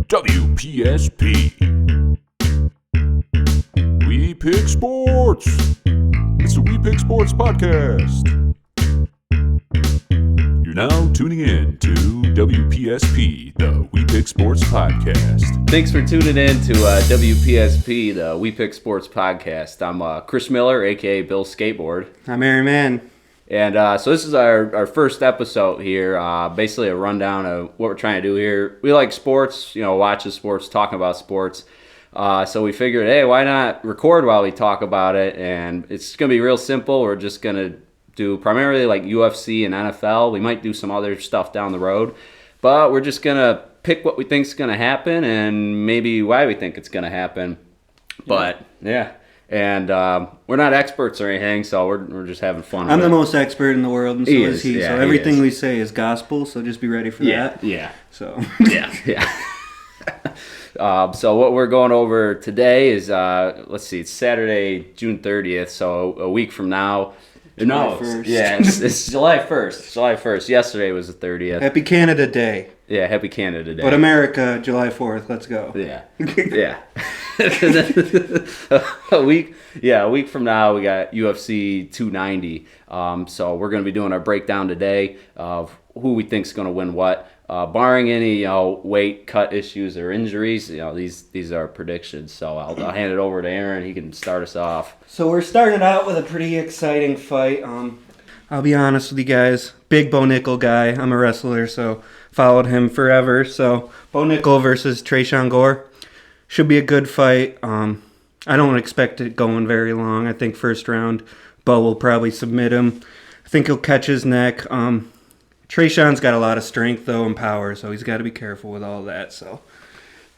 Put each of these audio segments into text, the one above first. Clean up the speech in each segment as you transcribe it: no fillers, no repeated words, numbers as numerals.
WPSP. We Pick Sports. It's the We Pick Sports podcast. You're now tuning in to WPSP, the We Pick Sports podcast. Thanks for tuning in to WPSP, the We Pick Sports podcast. I'm Chris Miller, a.k.a. Bill Skateboard. I'm Mann. And so this is our first episode here, basically a rundown of what we're trying to do here. We like sports, watching sports, talking about sports. So we figured, hey, why not record while we talk about it? And it's going to be real simple. We're just going to do primarily like UFC and NFL. We might do some other stuff down the road. But we're just going to pick what we think is going to happen and maybe why we think it's going to happen. But, yeah. And we're not experts or anything, so we're just having fun. I'm the most expert in the world, and so is he. Yeah, so everything we say is gospel, so just be ready for that. Yeah. So. Yeah. So what we're going over today is, it's Saturday, June 30th, so a week from now. July 1st. Yeah, it's July 1st. July 1st. Yesterday was the 30th. Happy Canada Day. Yeah, happy Canada Day. But America, July 4th. Let's go. Yeah. Yeah. a week from now, we got UFC 290. So we're going to be doing our breakdown today of who we think is going to win what. Barring any weight cut issues or injuries, these are predictions. So I'll hand it over to Aaron. He can start us off. So we're starting out with a pretty exciting fight. I'll be honest with you guys. Big Bo Nickel guy. I'm a wrestler, so followed him forever. So Bo Nickel versus Tresean Gore should be a good fight. I don't expect it going very long. I think first round, Bo will probably submit him. I think he'll catch his neck. Tresean's got a lot of strength, though, and power, so he's got to be careful with all that. So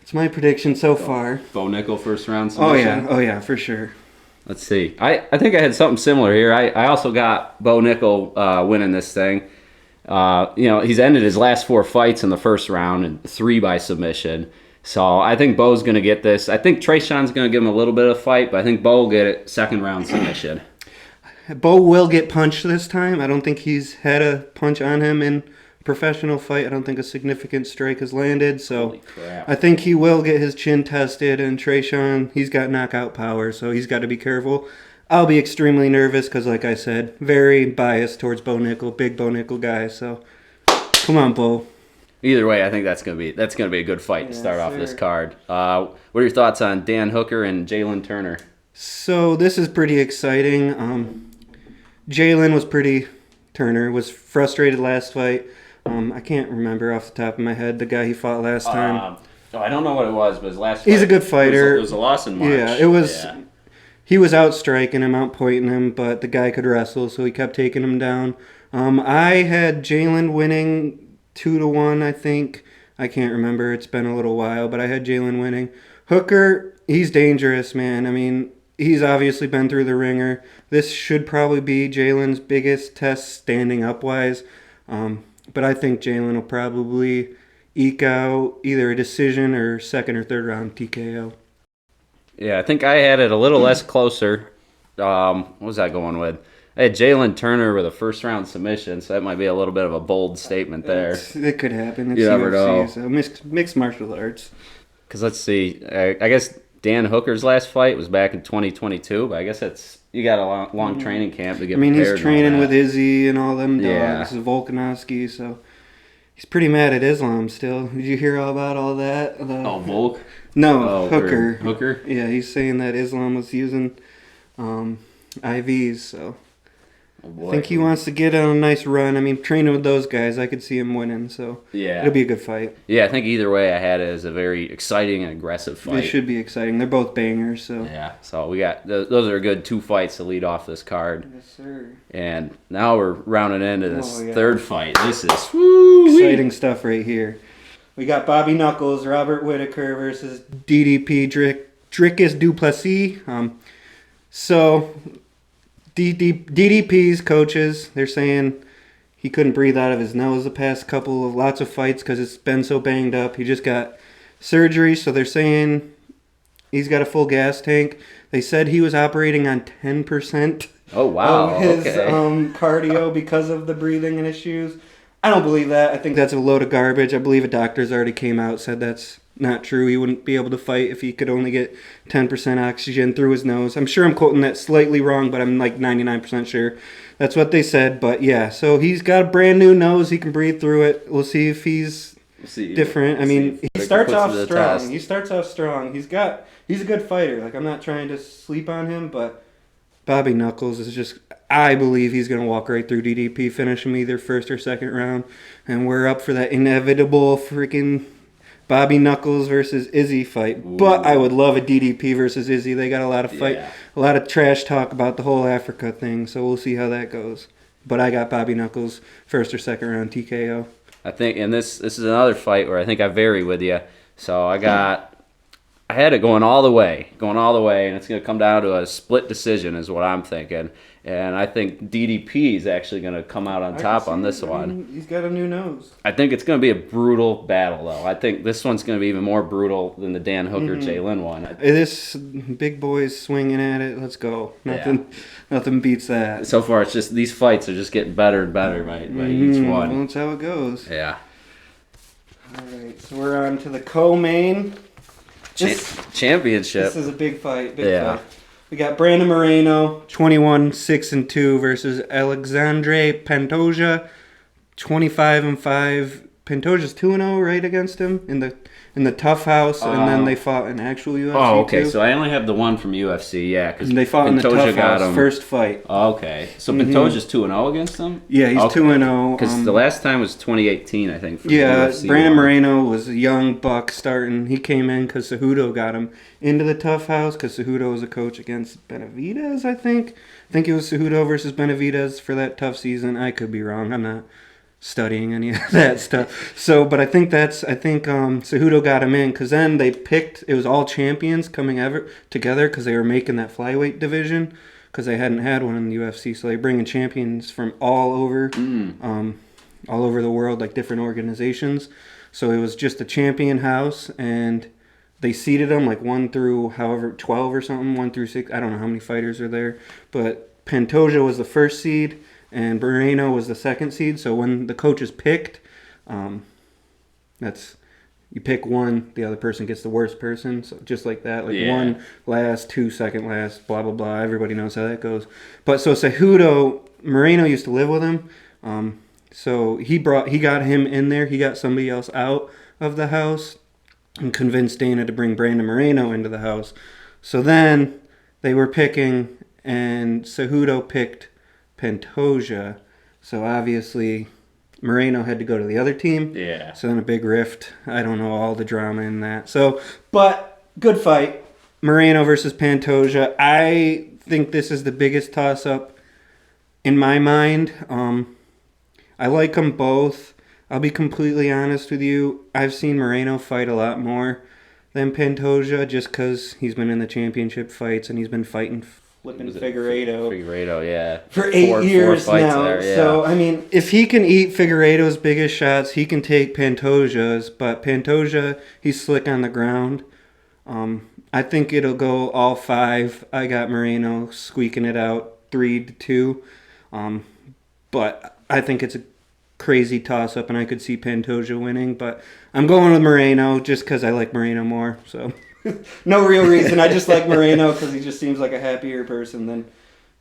it's my prediction so far. Bo Nickel first round submission? Oh, yeah, for sure. Let's see. I think I had something similar here. I also got Bo Nickel winning this thing. He's ended his last 4 fights in the first round and 3 by submission. So I think Bo's going to get this. I think Tresean's going to give him a little bit of a fight, but I think Bo will get it second round submission. Bo will get punched this time. I don't think he's had a punch on him in a professional fight. I don't think a significant strike has landed. So I think he will get his chin tested. And Tresean, he's got knockout power, so he's got to be careful. I'll be extremely nervous because, like I said, very biased towards Bo Nickel, big Bo Nickel guy. So come on, Bo. Either way, I think that's gonna be a good fight to start off this card. What are your thoughts on Dan Hooker and Jalen Turner? So this is pretty exciting. Turner was frustrated last fight. I can't remember off the top of my head the guy he fought last time. I don't know what it was, but his last fight. He's a good fighter. It was a loss in March. Yeah, it was. Yeah. He was outstriking him, outpointing him, but the guy could wrestle, so he kept taking him down. I had Jalen winning 2-1, I think. I can't remember. It's been a little while, but I had Jalen winning. Hooker, he's dangerous, man. I mean, he's obviously been through the ringer. This should probably be Jalen's biggest test standing up-wise. But I think Jalen will probably eke out either a decision or second or third round TKO. Yeah, I think I had it a little less closer. What was I going with? I had Jalen Turner with a first-round submission, so that might be a little bit of a bold statement there. It could happen. It's you never know. So mixed martial arts. Because let's see. I guess Dan Hooker's last fight was back in 2022, but I guess you got a long training camp to get prepared. He's training with Izzy and all them dogs, yeah. Volkanovski, so he's pretty mad at Islam still. Did you hear all about all that? Volk? No, Hooker. Hooker? Yeah, he's saying that Islam was using IVs, so I think he wants to get on a nice run. I mean, training with those guys, I could see him winning, so yeah, it'll be a good fight. Yeah, I think either way I had it as a very exciting and aggressive fight. They should be exciting. They're both bangers, so. Yeah, so we got, those are good 2 fights to lead off this card. Yes, sir. And now we're rounding into this third fight. This is exciting stuff right here. We got Bobby Knuckles, Robert Whitaker versus DDP Dricus Duplessis. So DDP's coaches, they're saying he couldn't breathe out of his nose the past couple of lots of fights because it's been so banged up. He just got surgery, so they're saying he's got a full gas tank. They said he was operating on 10% of his cardio because of the breathing and issues. I don't believe that. I think that's a load of garbage. I believe a doctor's already came out said that's not true. He wouldn't be able to fight if he could only get 10% oxygen through his nose. I'm sure I'm quoting that slightly wrong, but I'm like 99% sure that's what they said. But yeah, so he's got a brand new nose. He can breathe through it. We'll see if he's different. I mean, he starts off strong. He starts off strong. He's a good fighter. Like, I'm not trying to sleep on him, but Bobby Knuckles is just, I believe he's going to walk right through DDP, finish him either first or second round, and we're up for that inevitable freaking Bobby Knuckles versus Izzy fight. Ooh. But I would love a DDP versus Izzy. They got a lot of a lot of trash talk about the whole Africa thing, so we'll see how that goes. But I got Bobby Knuckles first or second round TKO. I think, and this is another fight where I think I vary with you. So I had it going all the way, and it's going to come down to a split decision is what I'm thinking. And I think DDP is actually going to come out on top on this one. Mean, he's got a new nose. I think it's going to be a brutal battle, though. I think this one's going to be even more brutal than the Dan Hooker-Jalen one. This big boy's swinging at it. Let's go. Nothing beats that. So far, it's just these fights are just getting better and better by each one. Well, that's how it goes. Yeah. All right, so we're on to the co-main. Championship. This is a big fight. Fight. We got Brandon Moreno, 21-6-2 versus Alexandre Pantoja, 25-5. Pantoja's 2-0 right against him in the tough house, and then they fought in actual UFC. Oh, okay. Too. So I only have the one from UFC, yeah. Because they fought in the tough house first fight. Okay. So Pantoja's 2-0 against them? Yeah, he's 2-0. Because the last time was 2018, I think. For yeah, UFC Brandon Moreno was a young buck starting. He came in because Cejudo got him into the tough house because Cejudo was a coach against Benavidez, I think. I think it was Cejudo versus Benavidez for that tough season. I could be wrong. I'm not studying any of that stuff. So, but I think Cejudo got him in because then they picked, it was all champions coming together because they were making that flyweight division because they hadn't had one in the UFC. So they bring in champions from all over the world, like different organizations. So it was just a champion house, and they seeded them like 1 through 12 or something, 1 through 6. I don't know how many fighters are there, but Pantoja was the first seed and Moreno was the second seed. So when the coaches picked, you pick one, the other person gets the worst person. So just like that, one last, 2 second last, blah blah blah. Everybody knows how that goes. But so Cejudo, Moreno used to live with him. So he got him in there. He got somebody else out of the house and convinced Dana to bring Brandon Moreno into the house. So then they were picking, and Cejudo picked Pantoja. So obviously Moreno had to go to the other team. Yeah. So then a big rift. I don't know all the drama in that. So, but good fight. Moreno versus Pantoja. I think this is the biggest toss-up in my mind. I like them both. I'll be completely honest with you. I've seen Moreno fight a lot more than Pantoja just because he's been in the championship fights and he's been fighting flipping Figueiredo. Figueiredo, yeah. For 8 years now. There, yeah. So, I mean, if he can eat Figueiredo's biggest shots, he can take Pantoja's. But Pantoja, he's slick on the ground. I think it'll go all 5. I got Moreno squeaking it out 3-2. But I think it's a crazy toss-up, and I could see Pantoja winning. But I'm going with Moreno just because I like Moreno more. So no real reason. I just like Moreno because he just seems like a happier person than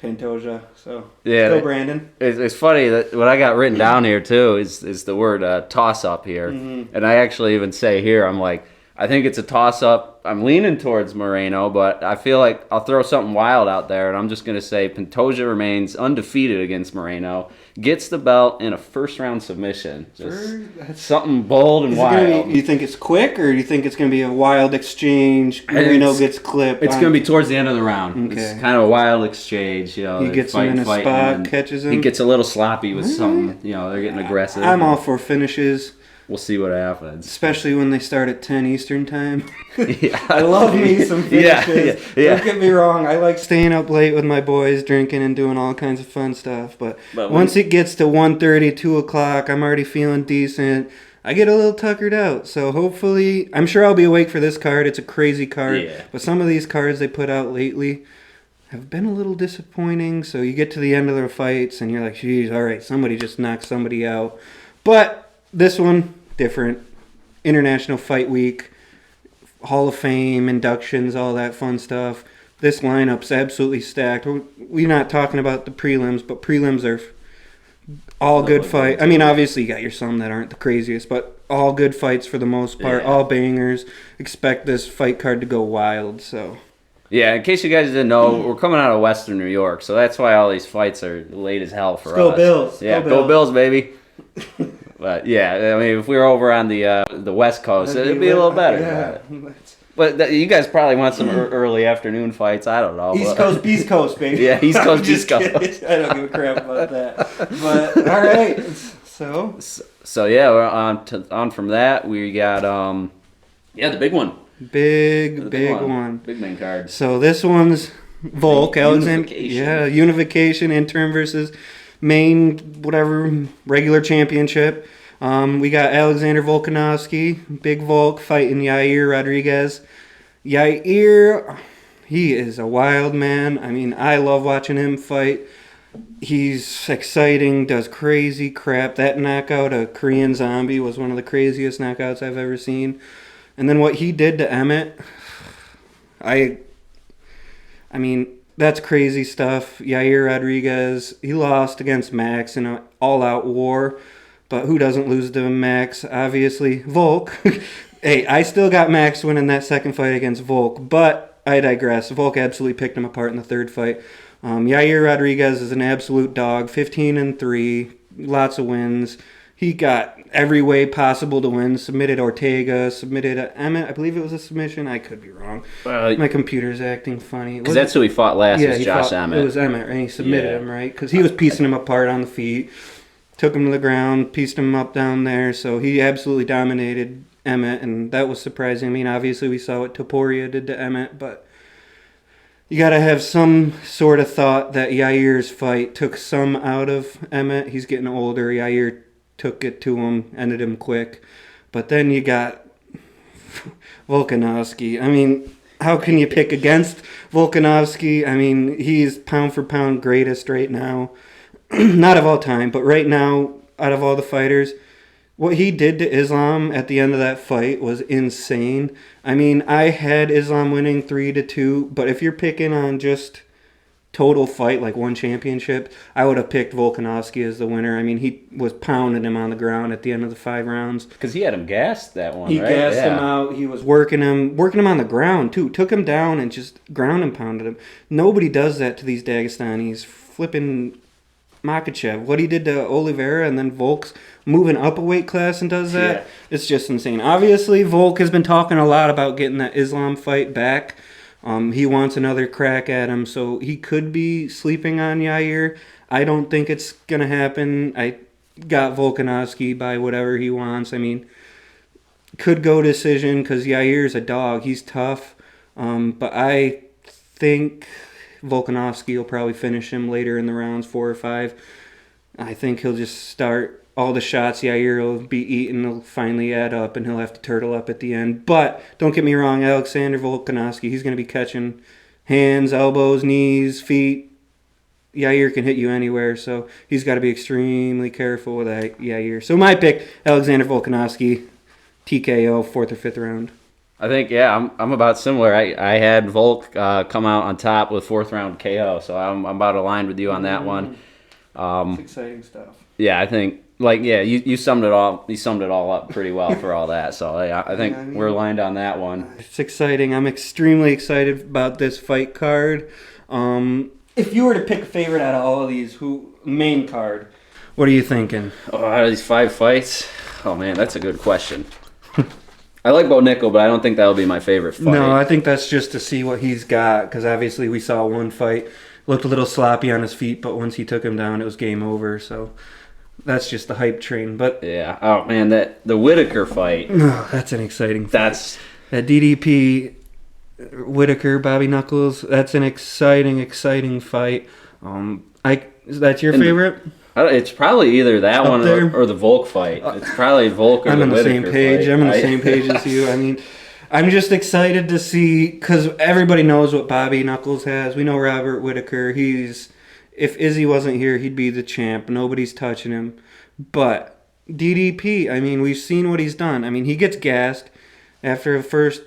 Pantoja. So yeah, let's go, Brandon. It's funny that what I got written down here too is the word toss-up here. Mm-hmm. And I actually even say here, I'm like, I think it's a toss-up. I'm leaning towards Moreno, but I feel like I'll throw something wild out there, and I'm just going to say Pantoja remains undefeated against Moreno, gets the belt in a first-round submission. Just something bold and wild. You think it's quick, or do you think it's going to be a wild exchange? Moreno gets clipped. It's going to be towards the end of the round. Okay. It's kind of a wild exchange. You know, he gets him in a spot, catches him. He gets a little sloppy with something. You know, they're getting aggressive. I'm all for finishes. We'll see what happens. Especially when they start at 10 Eastern time. Yeah. I love me some finishes. Yeah. Don't get me wrong. I like staying up late with my boys, drinking and doing all kinds of fun stuff. But once it gets to 1:30, 2 o'clock, I'm already feeling decent. I get a little tuckered out. So hopefully, I'm sure I'll be awake for this card. It's a crazy card. Yeah. But some of these cards they put out lately have been a little disappointing. So you get to the end of the fights and you're like, geez, all right, somebody just knocked somebody out. But this one, different. International Fight Week. Hall of Fame, inductions, all that fun stuff. This lineup's absolutely stacked. We're not talking about the prelims, but prelims are all good fight. I mean, obviously you got your some that aren't the craziest, but all good fights for the most part. Yeah. All bangers. Expect this fight card to go wild. So Yeah, in case you guys didn't know, we're coming out of Western New York, so that's why all these fights are late as hell for us. go Bills. Yeah, Go go Bills, baby. But yeah, I mean, if we were over on the West Coast, it'd be a little better. Yeah. But you guys probably want some early afternoon fights. I don't know. East Coast, baby. Yeah, East Coast, I'm East Coast. kidding. I don't give a crap about that. But all right, So yeah, we're on from that. We got the big one. big one. one. Big main card. So this one's Volk, Alexander. Unification. Yeah, unification, interim versus main, whatever, regular championship. We got Alexander Volkanovski, Big Volk, fighting Yair Rodriguez. Yair, he is a wild man. I mean, I love watching him fight. He's exciting, does crazy crap. That knockout of Korean Zombie was one of the craziest knockouts I've ever seen. And then what he did to Emmett, I mean, that's crazy stuff. Yair Rodriguez, he lost against Max in an all-out war. But who doesn't lose to Max? Obviously, Volk. Hey, I still got Max winning that second fight against Volk, but I digress. Volk absolutely picked him apart in the third fight. Yair Rodriguez is an absolute dog, 15-3, lots of wins. He got every way possible to win. Submitted Ortega, submitted Emmett. I believe it was a submission. I could be wrong. My computer's acting funny. Because that's who he fought last, was Josh Emmett. It was Emmett, and he submitted him, right? Because he was piecing him apart on the feet. Took him to the ground, pieced him up down there. So he absolutely dominated Emmett, and that was surprising. I mean, obviously we saw what Topuria did to Emmett, but you got to have some sort of thought that Yair's fight took some out of Emmett. He's getting older. Yair took it to him, ended him quick. But then you got Volkanovski. I mean, how can you pick against Volkanovski? I mean, he's pound for pound greatest right now. Not of all time, but right now, out of all the fighters, what he did to Islam at the end of that fight was insane. I mean, I had Islam winning 3-2, but if you're picking on just total fight, like one championship, I would have picked Volkanovski as the winner. I mean, he was pounding him on the ground at the end of the 5 rounds. Because he had him gassed that one, He right? gassed him out. He was working him on the ground, too. Took him down and just ground and pounded him. Nobody does that to these Dagestanis. Flipping Makachev, what he did to Oliveira, and then Volk's moving up a weight class and does that. Yeah. It's just insane. Obviously, Volk has been talking a lot about getting that Islam fight back. He wants another crack at him, so he could be sleeping on Yair. I don't think it's going to happen. I got Volkanovski by whatever he wants. I mean, could go decision because Yair's a dog. He's tough. But I think Volkanovski will probably finish him later in the rounds, 4 or 5. I think he'll just start all the shots Yair will be eating. Will finally add up, and he'll have to turtle up at the end. But don't get me wrong, Alexander Volkanovski, he's going to be catching hands, elbows, knees, feet. Yair can hit you anywhere, so he's got to be extremely careful with that Yair. So my pick, Alexander Volkanovski, TKO, 4th or 5th round. I think, yeah, I'm about similar. I had Volk come out on top with 4th round KO, so I'm about aligned with you on that one. It's exciting stuff. Yeah, I think, you summed it all. You summed it all up pretty well for all that. So yeah, I think we're aligned on that one. It's exciting. I'm extremely excited about this fight card. If you were to pick a favorite out of all of these, main card, what are you thinking? Oh, out of these 5 fights, oh man, that's a good question. I like Bo Nickel, but I don't think that'll be my favorite fight. No, I think that's just to see what he's got, because obviously we saw one fight, looked a little sloppy on his feet, but once he took him down, it was game over, so that's just the hype train. But yeah, oh man, the Whitaker fight. Oh, that's an exciting fight. That's that DDP, Whitaker, Bobby Knuckles, that's an exciting fight. Is that your favorite? It's probably either that Up one or the Volk fight. It's probably Volk or I'm the on the Whitaker same page. fight. I'm on the same page as you. I mean, I'm just excited to see, because everybody knows what Bobby Knuckles has. We know Robert Whitaker. If Izzy wasn't here, he'd be the champ. Nobody's touching him. But DDP, I mean, we've seen what he's done. I mean, he gets gassed after the first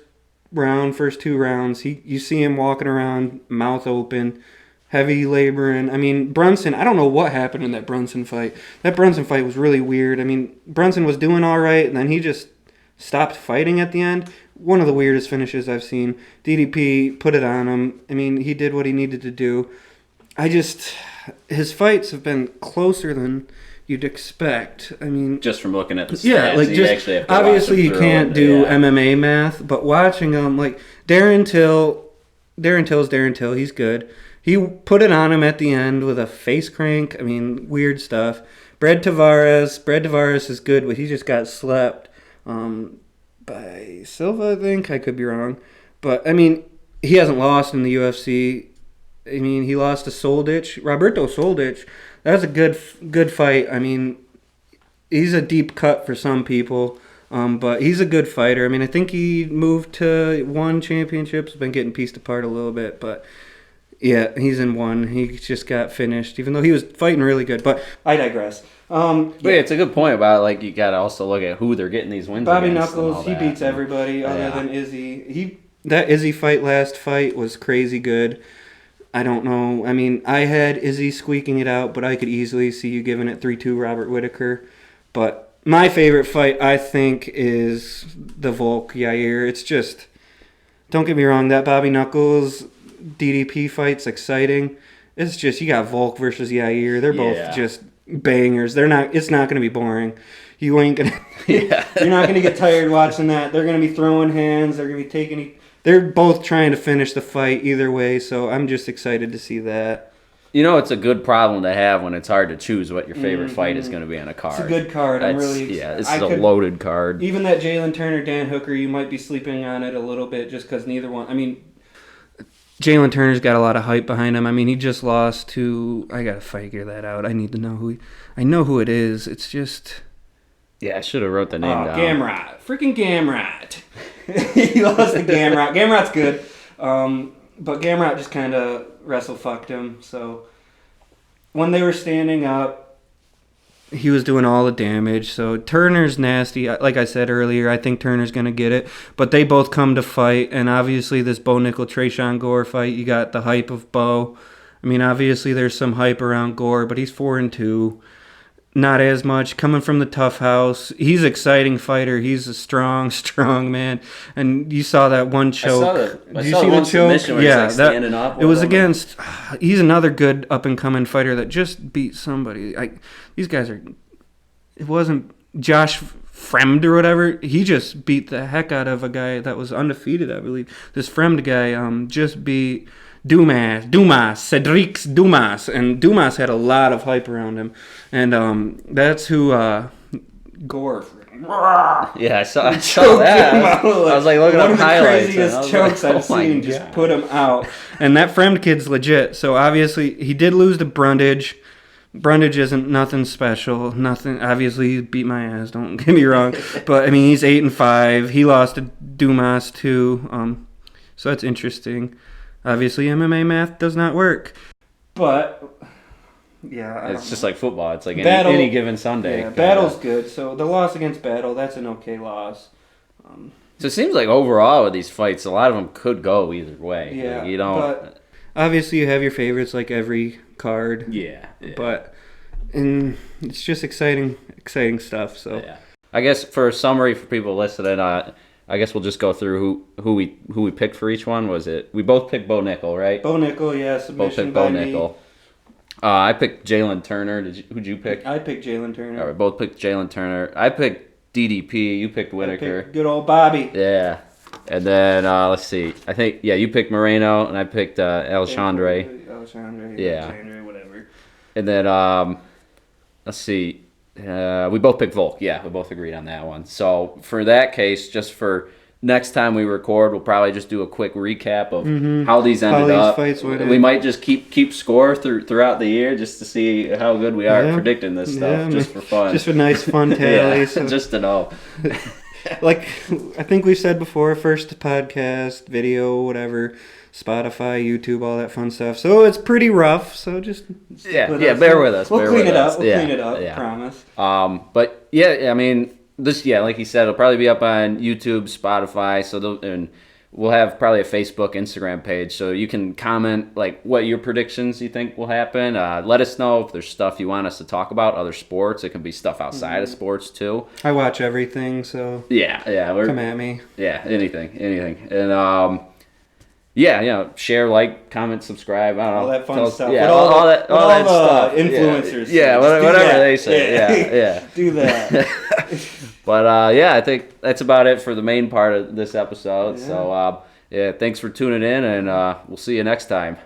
round, first 2 rounds, you see him walking around, mouth open, heavy laboring. I mean, Brunson, I don't know what happened in that Brunson fight. That Brunson fight was really weird. I mean, Brunson was doing all right, and then he just stopped fighting at the end. One of the weirdest finishes I've seen. DDP put it on him. I mean, he did what he needed to do. His fights have been closer than you'd expect. I mean, just from looking at the stats, yeah, like you actually have to obviously you watch can't do MMA math, but watching him, like Darren Till's Darren Till. He's good. He put it on him at the end with a face crank. I mean, weird stuff. Brad Tavares is good, but he just got slept by Silva, I think. I could be wrong. But, I mean, he hasn't lost in the UFC. I mean, he lost to Soldich. Roberto Soldich. That was a good fight. I mean, he's a deep cut for some people, but he's a good fighter. I mean, I think he moved to 1 championships. Been getting pieced apart a little bit, but yeah, he's in 1. He just got finished, even though he was fighting really good. But I digress. But yeah, it's a good point about, like, you got to also look at who they're getting these wins Bobby against. Knuckles, he beats everybody other than Izzy. That Izzy last fight was crazy good. I don't know. I mean, I had Izzy squeaking it out, but I could easily see you giving it 3-2 Robert Whittaker. But my favorite fight, I think, is the Volk Yair. It's just, don't get me wrong, that Bobby Knuckles DDP fight's exciting. It's just, you got Volk versus Yair. They're both just bangers. It's not going to be boring. You ain't going to, you're not going to get tired watching that. They're going to be throwing hands. They're going to be taking, they're both trying to finish the fight either way. So I'm just excited to see that. You know, it's a good problem to have when it's hard to choose what your favorite fight is going to be on a card. It's a good card. I'm really excited. Yeah, this is a loaded card. Even that Jalen Turner, Dan Hooker, you might be sleeping on it a little bit just because neither one, I mean, Jalen Turner's got a lot of hype behind him. I mean, he just lost to, I got to figure that out. I need to know I know who it is. It's just, yeah, I should have wrote the name down. Gamrot. Freaking Gamrot. He lost to Gamrot. Gamrot's good. But Gamrot just kind of wrestle-fucked him. So when they were standing up, he was doing all the damage. So Turner's nasty. Like I said earlier, I think Turner's going to get it. But they both come to fight. And obviously this Bo Nickel, Trayshawn Gore fight, you got the hype of Bo. I mean, obviously there's some hype around Gore, but he's 4-2. Not as much. Coming from the tough house. He's an exciting fighter. He's a strong man. And you saw that one choke. Did you see the choke? Yeah, standing up. It was against. He's another good up and coming fighter that just beat somebody. These guys are. It wasn't Josh Fremd or whatever. He just beat the heck out of a guy that was undefeated, I believe. This Fremd guy just beat Cedric Dumas, and Dumas had a lot of hype around him, and that's who Gore. Yeah, I saw that. I was like looking up highlights. One of the craziest chokes I've seen. Just put him out, and that Fremd kid's legit. So obviously he did lose to Brundage. Brundage isn't nothing special. Nothing. Obviously, he beat my ass. Don't get me wrong, but I mean he's 8-5. He lost to Dumas too. So that's interesting. Obviously, MMA math does not work. But, yeah. It's just like football. It's like any given Sunday. Yeah, Battle's good. So the loss against Battle, that's an okay loss. So it seems like overall with these fights, a lot of them could go either way. Yeah. Like, you don't. But obviously, you have your favorites like every card. Yeah. But it's just exciting stuff. So yeah. I guess for a summary for people listening, I guess we'll just go through who we picked for each one. Was it we both picked Bo Nickel, right? Bo Nickel, yeah, submission both picked by Bo Nickel. I picked Jalen Turner. Who'd you pick? I picked Jalen Turner. All right, both picked Jalen Turner. I picked DDP. You picked Whittaker. Good old Bobby. Yeah, and then let's see. I think you picked Moreno, and I picked Alexandre. Yeah. Whatever. And then let's see. We both picked Volk. Yeah, we both agreed on that one. So for that case, just for next time we record, we'll probably just do a quick recap of how these ended up. We might just keep score throughout the year just to see how good we are at predicting this stuff, just for fun. Just a nice fun tally. Yeah, so. Just to know. Like I think we said before, first podcast, video, whatever, Spotify, YouTube, all that fun stuff. So it's pretty rough. So just bear with us. We'll clean it up. Yeah. Promise. But yeah, I mean, this like you said, it'll probably be up on YouTube, Spotify. So and we'll have probably a Facebook, Instagram page, so you can comment like what your predictions you think will happen. Let us know if there's stuff you want us to talk about, other sports. It can be stuff outside of sports too. I watch everything, so Yeah, come at me. Yeah, anything, and share, like, comment, subscribe. I don't know, All that fun stuff. Yeah, With all that stuff. Influencers. Yeah, whatever they say. Yeah. Do that. But I think that's about it for the main part of this episode. Yeah. So thanks for tuning in, and we'll see you next time.